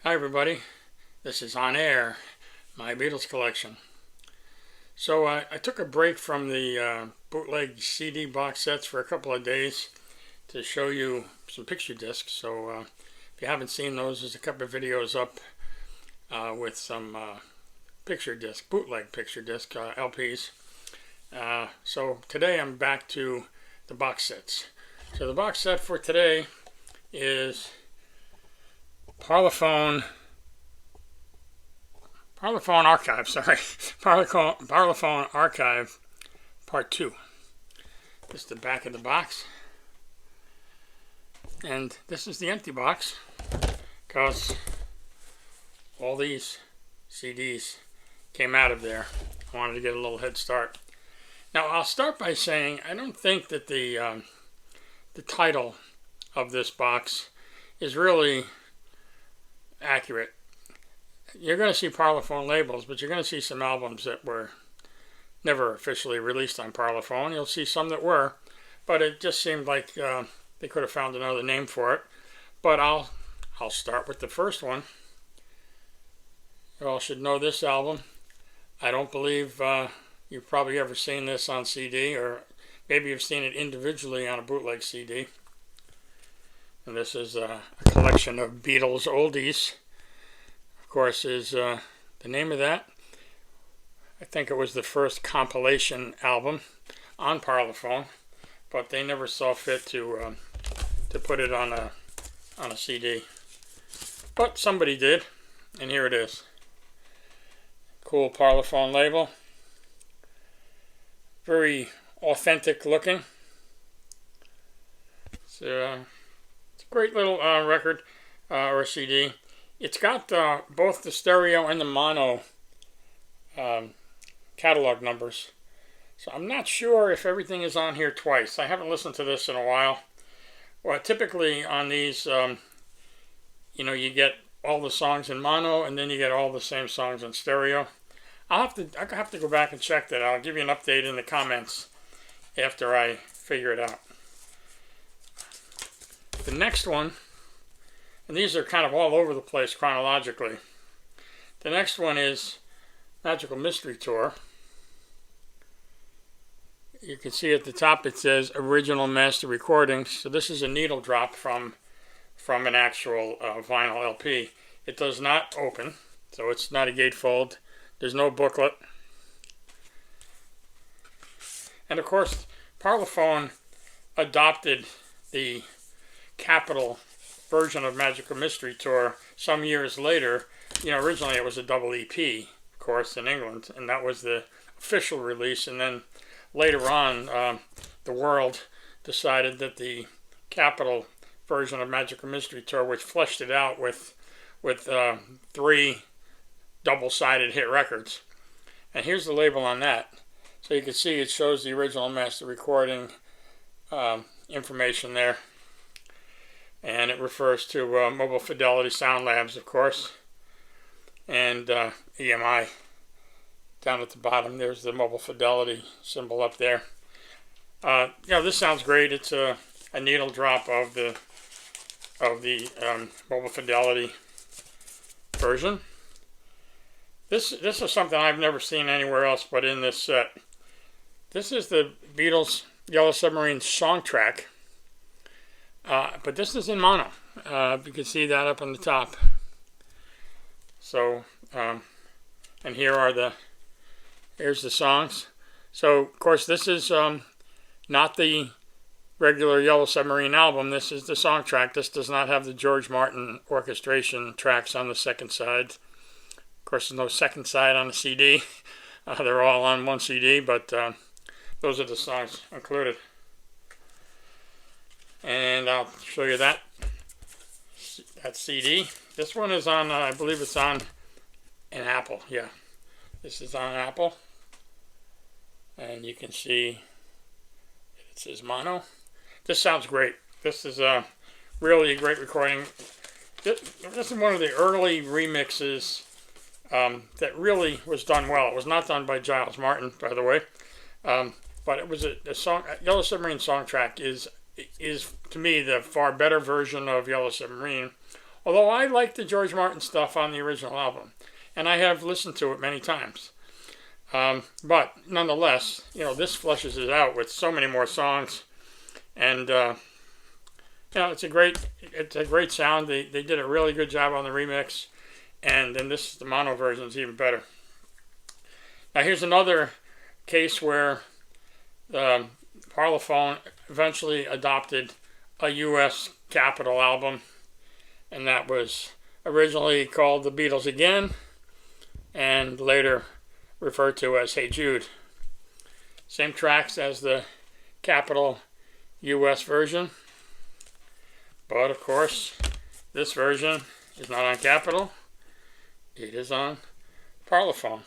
Hi everybody, this is On Air, my Beatles collection. So I took a break from the bootleg CD box sets for a couple of days to show you some picture discs. So if you haven't seen those, there's a couple of videos up with some picture disc, bootleg picture disc LPs. So today I'm back to the box sets. So the box set for today is Parlophone Archive, Parlophone Archive Part 2. This is the back of the box. And this is the empty box because all these CDs came out of there. I wanted to get a little head start. Now I'll start by saying I don't think that the title of this box is really accurate. You're going to see Parlophone labels, but you're going to see some albums that were never officially released on Parlophone. You'll see some that were, but it just seemed like they could have found another name for it. But I'll start with the first one. You all should know this album. I don't believe you've probably ever seen this on CD, or maybe you've seen it individually on a bootleg CD. And this is a collection of Beatles Oldies. Of course, is the name of that. I think it was the first compilation album on Parlophone, but they never saw fit to put it on a CD. But somebody did, and here it is. Cool Parlophone label. Very authentic looking. It's a great little record or CD. It's got both the stereo and the mono catalog numbers. So I'm not sure if everything is on here twice. I haven't listened to this in a while. Well, typically on these, you get all the songs in mono, and then you get all the same songs in stereo. I have to go back and check that. I'll give you an update in the comments after I figure it out. The next one, and these are kind of all over the place chronologically. The next one is Magical Mystery Tour. You can see at the top it says Original Master Recordings. So this is a needle drop from an actual vinyl LP. It does not open, so it's not a gatefold. There's no booklet. And of course, Parlophone adopted the Capitol version of Magical Mystery Tour some years later. Originally it was a double EP, of course, in England, and that was the official release. And then later on, the world decided that the Capitol version of Magical Mystery Tour, which fleshed it out with 3 double-sided hit records. And here's the label on that. So you can see it shows the original master recording information there. And it refers to Mobile Fidelity Sound Labs, of course, and EMI. Down at the bottom, there's the Mobile Fidelity symbol up there. This sounds great. It's a needle drop of the Mobile Fidelity version. This is something I've never seen anywhere else but in this set. This is the Beatles Yellow Submarine Songtrack. But this is in mono. You can see that up on the top. So, and here's the songs. So, of course, this is not the regular Yellow Submarine album. This is the Songtrack. This does not have the George Martin orchestration tracks on the second side. Of course, there's no second side on the CD. They're all on one CD, but those are the songs included. And I'll show you that CD. This one is on, I believe it's on an Apple. Yeah, this is on Apple. And you can see it says mono. This sounds great. This is really a great recording. This is one of the early remixes that really was done well. It was not done by Giles Martin, by the way. But it was a song. Yellow Submarine Songtrack is to me the far better version of Yellow Submarine. Although I like the George Martin stuff on the original album, and I have listened to it many times. But nonetheless, this fleshes it out with so many more songs, and it's a great sound. They did a really good job on the remix, and then the mono version is even better. Now here's another case where Parlophone eventually adopted a U.S. Capitol album, and that was originally called The Beatles Again, and later referred to as Hey Jude. Same tracks as the Capitol U.S. version, but of course this version is not on Capitol, it is on Parlophone.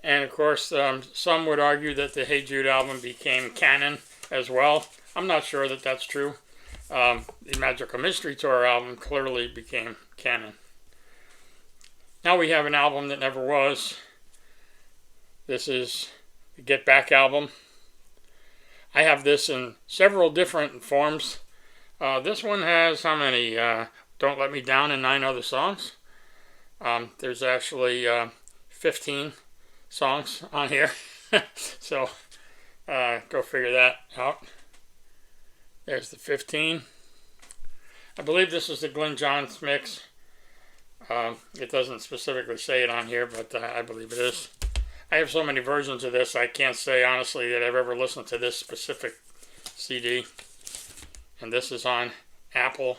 And of course, some would argue that the Hey Jude album became canon as well. I'm not sure that that's true. The Magical Mystery Tour album clearly became canon. Now we have an album that never was. This is the Get Back album. I have this in several different forms. This one has how many? Don't Let Me Down and 9 other songs. There's actually 15 songs on here. So go figure that out. There's the 15. I believe this is the Glenn Johns mix. It doesn't specifically say it on here, but I believe it is. I have so many versions of this, I can't say honestly that I've ever listened to this specific CD. And this is on Apple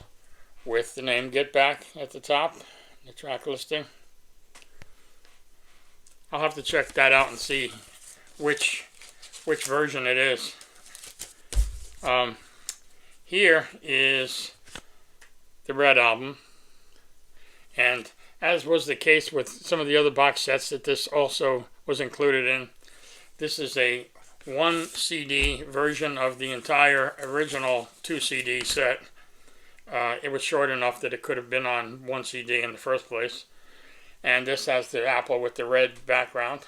with the name Get Back at the top, the track listing. I'll have to check that out and see which version it is. Here is the Red album, and as was the case with some of the other box sets that this also was included in, this is a 1 CD version of the entire original 2 CD set. It was short enough that it could have been on 1 CD in the first place. And this has the Apple with the red background.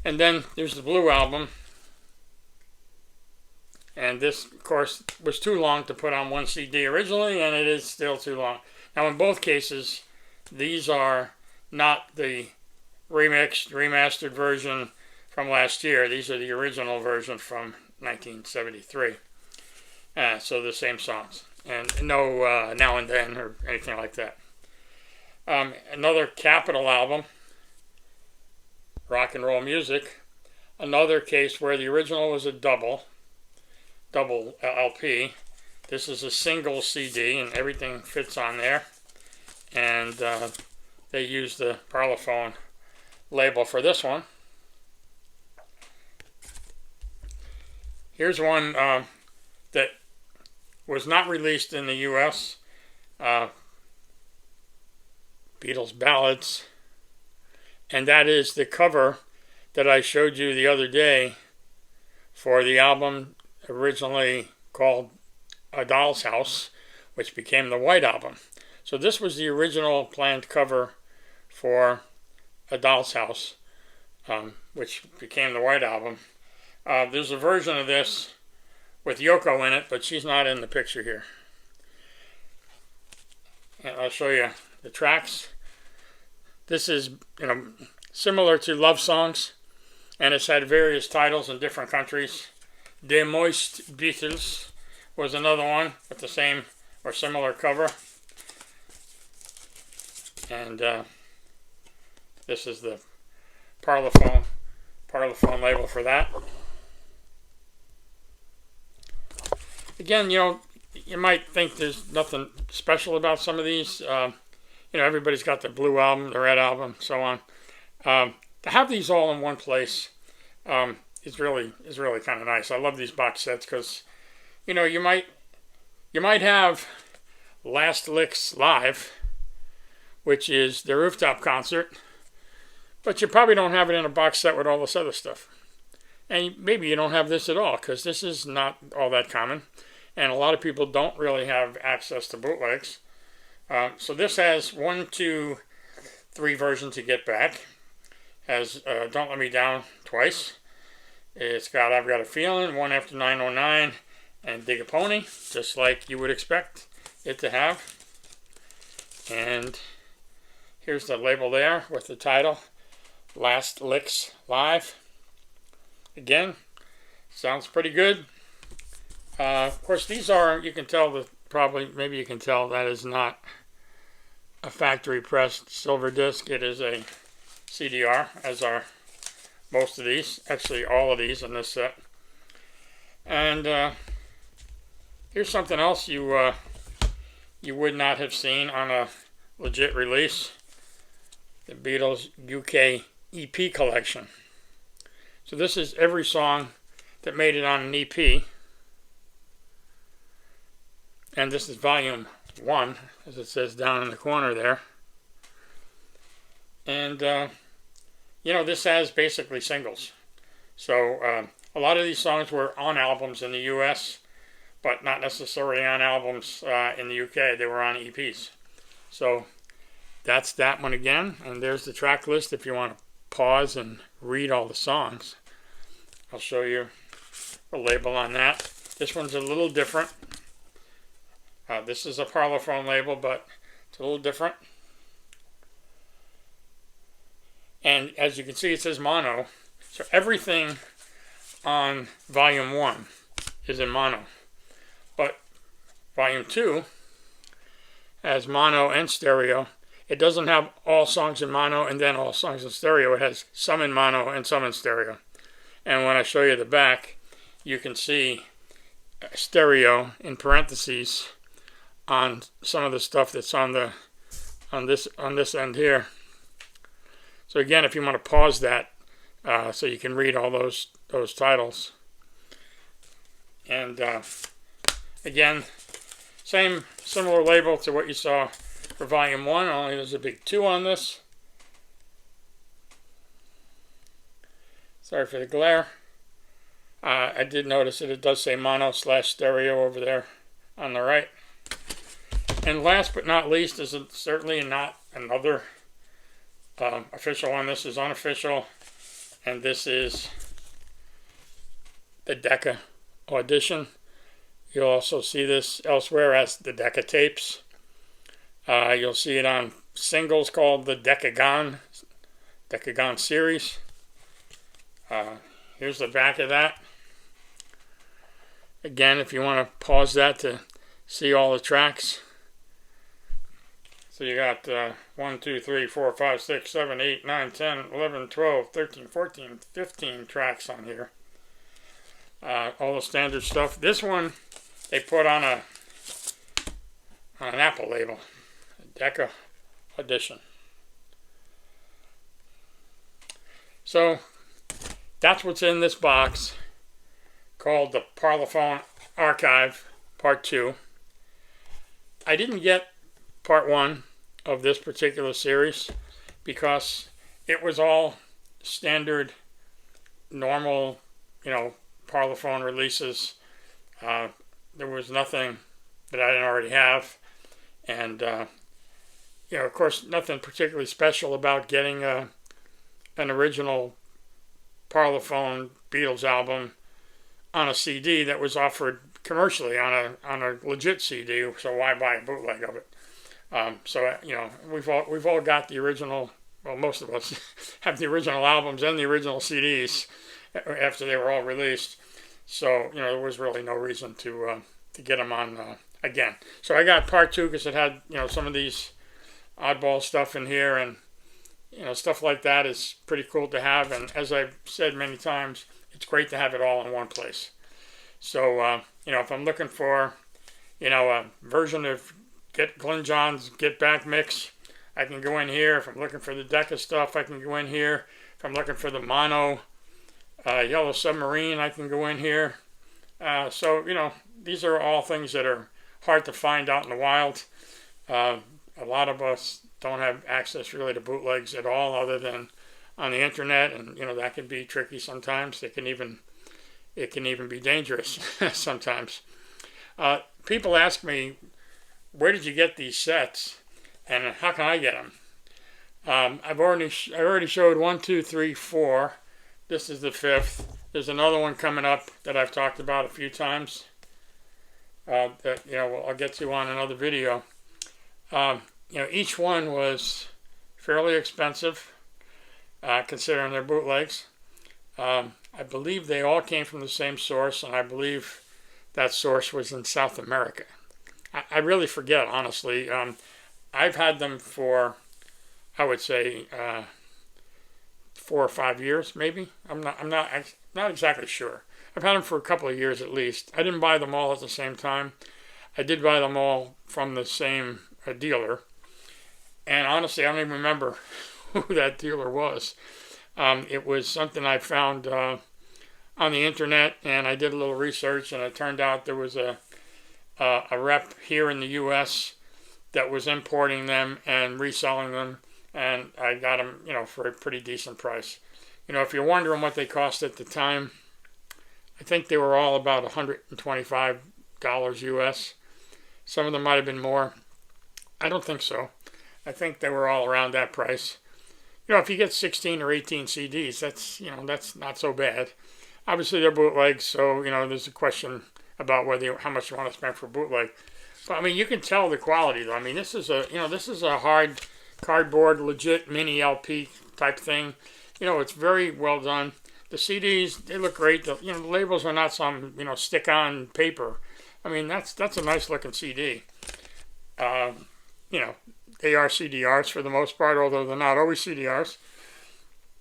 And then there's the Blue album. And this, of course, was too long to put on 1 CD originally, and it is still too long. Now, in both cases, these are not the remixed, remastered version from last year. These are the original version from 1973. So the same songs. And no Now and Then or anything like that. Another Capitol album, Rock and Roll Music. Another case where the original was a double LP. This is a single CD and everything fits on there. And they used the Parlophone label for this one. Here's one that was not released in the U.S. Beatles Ballads, and that is the cover that I showed you the other day for the album originally called A Doll's House, which became the White Album. So this was the original planned cover for A Doll's House, which became the White Album. There's a version of this with Yoko in it, but she's not in the picture here. And I'll show you the tracks. This is, similar to Love Songs, and it's had various titles in different countries. De Moist Beatles was another one with the same or similar cover. And this is the Parlophone label for that. Again, you might think there's nothing special about some of these. Everybody's got the Blue album, the Red album, so on. To have these all in one place is really kind of nice. I love these box sets because, you might have Last Licks Live, which is the Rooftop Concert, but you probably don't have it in a box set with all this other stuff. And maybe you don't have this at all because this is not all that common. And a lot of people don't really have access to bootlegs. So this has 1, 2, 3 versions to Get Back. Has Don't Let Me Down twice. It's got I've Got a Feeling, one after 909, and Dig a Pony, just like you would expect it to have. And here's the label there with the title, Last Licks Live. Again, sounds pretty good. Of course, these are, you can tell that maybe you can tell that is not a factory pressed silver disc. It is a CDR, as are most of these, actually all of these in this set. And here's something else you would not have seen on a legit release, the Beatles UK EP collection. So this is every song that made it on an EP. And this is volume 1, as it says down in the corner there. And, this has basically singles. So a lot of these songs were on albums in the US, but not necessarily on albums in the UK. They were on EPs. So that's that one again. And there's the track list if you want to pause and read all the songs. I'll show you a label on that. This one's a little different. This is a Parlophone label, but it's a little different. And as you can see, it says mono. So everything on volume 1 is in mono. But volume 2 has mono and stereo. It doesn't have all songs in mono and then all songs in stereo. It has some in mono and some in stereo. And when I show you the back, you can see stereo in parentheses on some of the stuff that's on this end here. So again, if you want to pause that, so you can read all those titles. And again, similar label to what you saw for volume 1, only there's a big 2 on this. Sorry for the glare. I did notice that it does say mono/stereo over there on the right. And last but not least is certainly not another official one. This is unofficial, and this is the Decca Audition. You'll also see this elsewhere as the Decca tapes. You'll see it on singles called the Decca series. Here's the back of that. Again, if you want to pause that to see all the tracks. So you got 1, 2, 3, 4, 5, 6, 7, 8, 9, 10, 11, 12, 13, 14, 15 tracks on here. All the standard stuff. This one they put on an Apple label, Decca Audition. So that's what's in this box called the Parlophone Archive Part 2. I didn't get Part 1 of this particular series because it was all standard, normal, Parlophone releases. There was nothing that I didn't already have. And, of course, nothing particularly special about getting an original Parlophone Beatles album on a CD that was offered commercially on a legit CD. So why buy a bootleg of it? We've all got the original. Well, most of us have the original albums and the original CDs after they were all released. So there was really no reason to get them on again. So I got Part 2 because it had some of these oddball stuff in here, and stuff like that is pretty cool to have. And as I've said many times, it's great to have it all in one place. So if I'm looking for a version of Glenn John's Get Back mix, I can go in here. If I'm looking for the Decca stuff, I can go in here. If I'm looking for the mono Yellow Submarine, I can go in here. So these are all things that are hard to find out in the wild. A lot of us don't have access really to bootlegs at all, other than on the internet, and that can be tricky sometimes. It can even be dangerous sometimes. People ask me, where did you get these sets, and how can I get them? I already showed 1, 2, 3, 4. This is the 5th. There's another one coming up that I've talked about a few times. that I'll get to on another video. Each one was fairly expensive, considering they're bootlegs. I believe they all came from the same source, and I believe that source was in South America. I really forget, honestly. I've had them for, I would say, 4 or 5 years, maybe. I'm not exactly sure. I've had them for a couple of years at least. I didn't buy them all at the same time. I did buy them all from the same dealer. And honestly, I don't even remember who that dealer was. It was something I found on the internet, and I did a little research, and it turned out there was a rep here in the U.S. that was importing them and reselling them, and I got them, for a pretty decent price. If you're wondering what they cost at the time, I think they were all about $125 US. Some of them might have been more. I don't think so. I think they were all around that price. If you get 16 or 18 CDs, that's not so bad. Obviously, they're bootlegs, so, there's a question about how much you want to spend for bootleg. But, you can tell the quality, though. This is a hard cardboard, legit mini LP type thing. It's very well done. The CDs, they look great. The labels are not some, stick-on paper. That's a nice-looking CD. They are CDRs for the most part, although they're not always CDRs.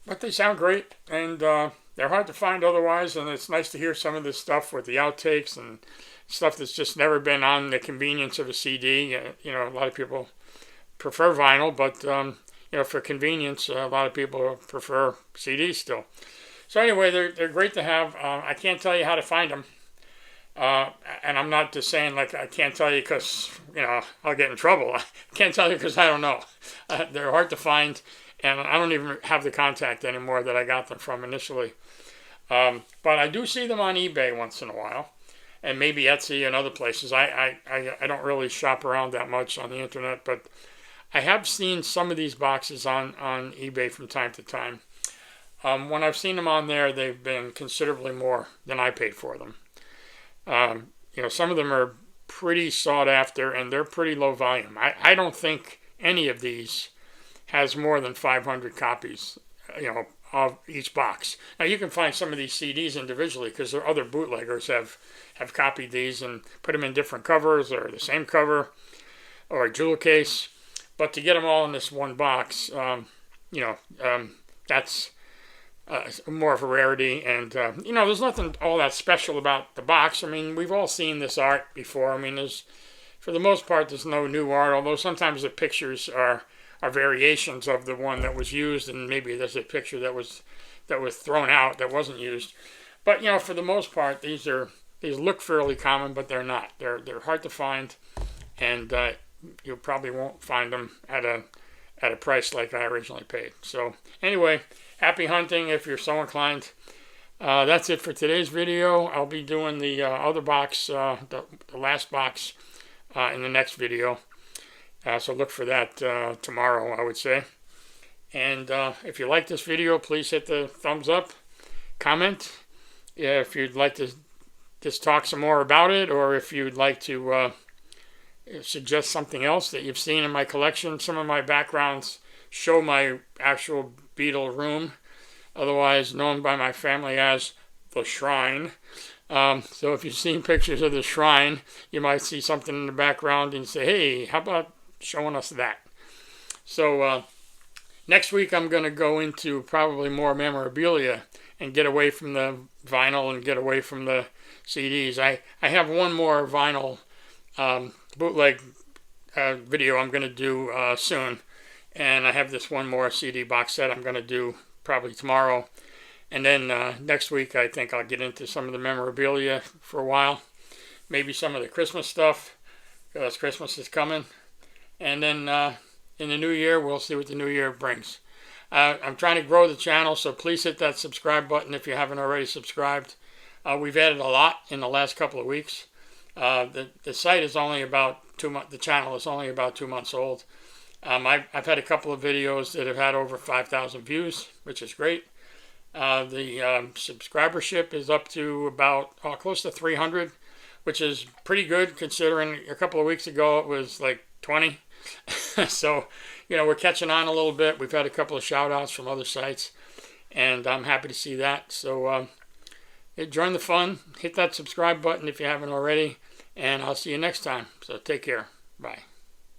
But they sound great, and they're hard to find otherwise, and it's nice to hear some of this stuff with the outtakes and stuff that's just never been on the convenience of a CD. A lot of people prefer vinyl, but, for convenience, a lot of people prefer CDs still. So anyway, they're great to have. I can't tell you how to find them. And I'm not just saying I can't tell you because, I'll get in trouble. I can't tell you because I don't know. They're hard to find, and I don't even have the contact anymore that I got them from initially. But I do see them on eBay once in a while, and maybe Etsy and other places. I don't really shop around that much on the internet, but I have seen some of these boxes on eBay from time to time. When I've seen them on there, they've been considerably more than I paid for them. Some of them are pretty sought after, and they're pretty low volume. I don't think any of these has more than 500 copies, of each box. Now, you can find some of these CDs individually because there are other bootleggers have copied these and put them in different covers or the same cover or a jewel case. But to get them all in this one box, that's more of a rarity, and there's nothing all that special about the box. We've all seen this art before. For the most part, there's no new art, although sometimes the pictures are variations of the one that was used, and maybe there's a picture that was thrown out that wasn't used. But for the most part, these look fairly common, but they're not. They're hard to find, and you probably won't find them at a price like I originally paid. So anyway, happy hunting if you're so inclined. That's it for today's video. I'll be doing the other box, the last box, in the next video. So look for that tomorrow, I would say. And if you like this video, please hit the thumbs up, comment. If you'd like to just talk some more about it, or if you'd like to suggest something else that you've seen in my collection. Some of my backgrounds show my actual Beatle room, otherwise known by my family as the shrine. So if you've seen pictures of the shrine, you might see something in the background and say, hey, how about showing us that? So next week I'm going to go into probably more memorabilia and get away from the vinyl and get away from the CDs. I have one more vinyl bootleg video I'm going to do soon, and I have this one more CD box set I'm going to do probably tomorrow. And then next week I think I'll get into some of the memorabilia for a while, maybe some of the Christmas stuff, because Christmas is coming. And then in the new year, we'll see what the new year brings. I'm trying to grow the channel, so please hit that subscribe button if you haven't already subscribed. We've added a lot in the last couple of weeks. The site is only about 2 months. The channel is only about 2 months old. I've had a couple of videos that have had over 5,000 views, which is great. The subscribership is up to about close to 300. which is pretty good considering a couple of weeks ago it was like 20. So, we're catching on a little bit. We've had a couple of shout outs from other sites, and I'm happy to see that. So, join the fun. Hit that subscribe button if you haven't already, and I'll see you next time. So, take care. Bye.